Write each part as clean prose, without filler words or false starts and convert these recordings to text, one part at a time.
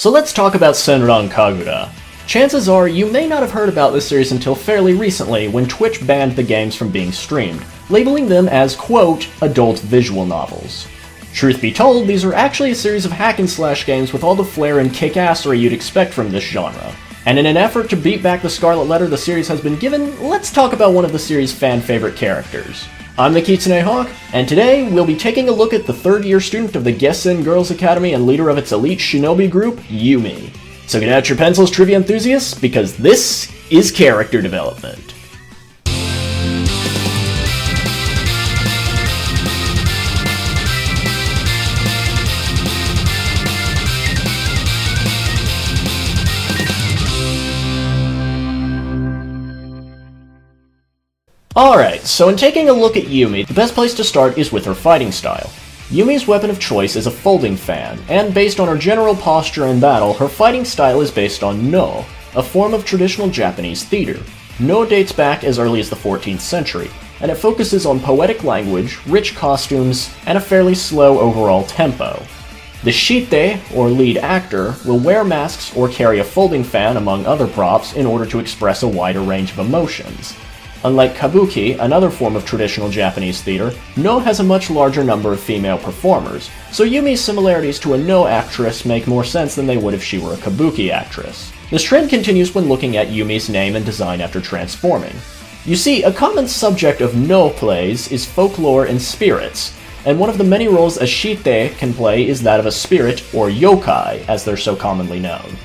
So let's talk about Senran Kagura. Chances are you may not have heard about this series until fairly recently when Twitch banned the games from being streamed, labeling them as, quote, adult visual novels. Truth be told, these are actually a series of hack-and-slash games with all the flair and kick-assery you'd expect from this genre. And in an effort to beat back the Scarlet Letter the series has been given, let's talk about one of the series' fan-favorite characters. I'm the Kitsune Hawk, and today we'll be taking a look at the third-year student of the Gessen Girls Academy and leader of its elite shinobi group, Yumi. So get out your pencils, trivia enthusiasts, because this is character development. Alright, so in taking a look at Yumi, the best place to start is with her fighting style. Yumi's weapon of choice is a folding fan, and based on her general posture in battle, her fighting style is based on No, a form of traditional Japanese theater. No dates back as early as the 14th century, and it focuses on poetic language, rich costumes, and a fairly slow overall tempo. The shite, or lead actor, will wear masks or carry a folding fan among other props in order to express a wider range of emotions. Unlike kabuki, another form of traditional Japanese theater, No has a much larger number of female performers, so Yumi's similarities to a No actress make more sense than they would if she were a kabuki actress. This trend continues when looking at Yumi's name and design after transforming. You see, a common subject of No plays is folklore and spirits, and one of the many roles a shite can play is that of a spirit, or yokai, as they're so commonly known.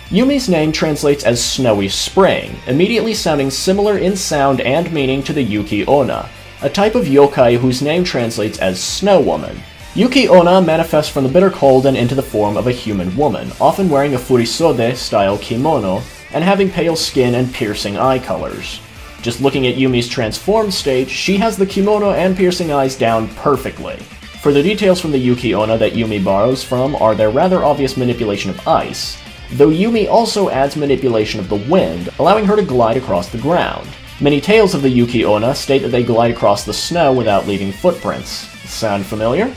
Yumi's name translates as Snowy Spring, immediately sounding similar in sound and meaning to the Yuki Onna, a type of yokai whose name translates as Snow Woman. Yuki Onna manifests from the bitter cold and into the form of a human woman, often wearing a furisode-style kimono, and having pale skin and piercing eye colors. Just looking at Yumi's transformed state, she has the kimono and piercing eyes down perfectly. For the details from the Yuki Onna that Yumi borrows from are their rather obvious manipulation of ice, though Yumi also adds manipulation of the wind, allowing her to glide across the ground. Many tales of the Yuki Onna state that they glide across the snow without leaving footprints. Sound familiar?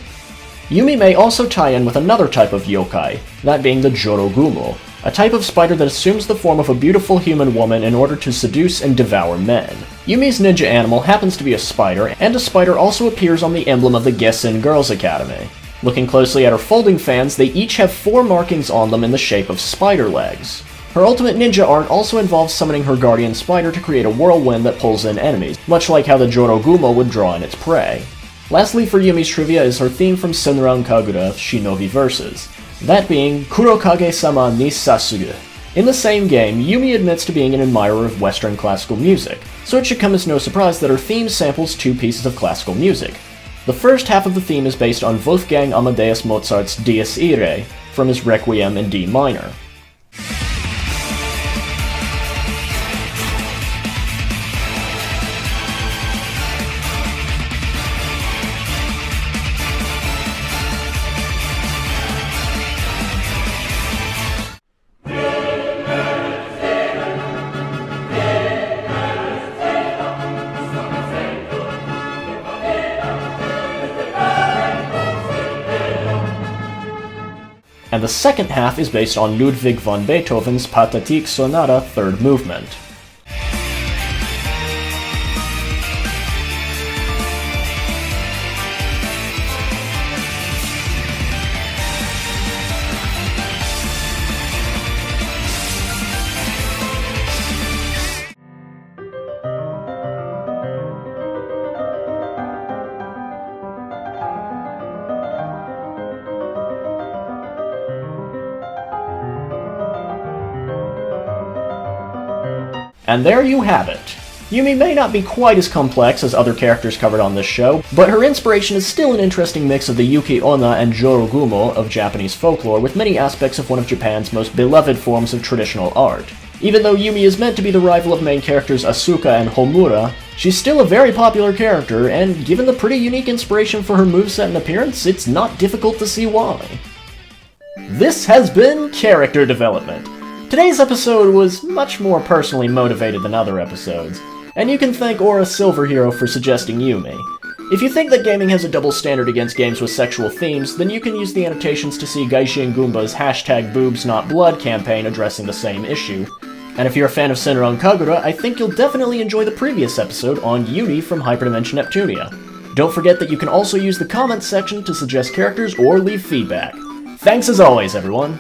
Yumi may also tie in with another type of yokai, that being the Jorogumo, a type of spider that assumes the form of a beautiful human woman in order to seduce and devour men. Yumi's ninja animal happens to be a spider, and a spider also appears on the emblem of the Gessen Girls Academy. Looking closely at her folding fans, they each have 4 markings on them in the shape of spider legs. Her ultimate ninja art also involves summoning her guardian spider to create a whirlwind that pulls in enemies, much like how the Jorogumo would draw in its prey. Lastly for Yumi's trivia is her theme from Senran Kagura Shinobi Verses, that being Kurokage-sama ni Sasugu. In the same game, Yumi admits to being an admirer of Western classical music, so it should come as no surprise that her theme samples 2 pieces of classical music. The first half of the theme is based on Wolfgang Amadeus Mozart's Dies Irae from his Requiem in D minor. And the second half is based on Ludwig van Beethoven's Pathetique Sonata third movement. And there you have it. Yumi may not be quite as complex as other characters covered on this show, but her inspiration is still an interesting mix of the Yuki Onna and Jorogumo of Japanese folklore with many aspects of one of Japan's most beloved forms of traditional art. Even though Yumi is meant to be the rival of main characters Asuka and Homura, she's still a very popular character, and given the pretty unique inspiration for her moveset and appearance, it's not difficult to see why. This has been Character Development. Today's episode was much more personally motivated than other episodes, and you can thank Aura Silver Hero for suggesting Yumi. If you think that gaming has a double standard against games with sexual themes, then you can use the annotations to see Gaishin Goomba's #BoobsNotBlood campaign addressing the same issue. And if you're a fan of Senran Kagura, I think you'll definitely enjoy the previous episode on Yumi from Hyperdimension Neptunia. Don't forget that you can also use the comments section to suggest characters or leave feedback. Thanks as always, everyone!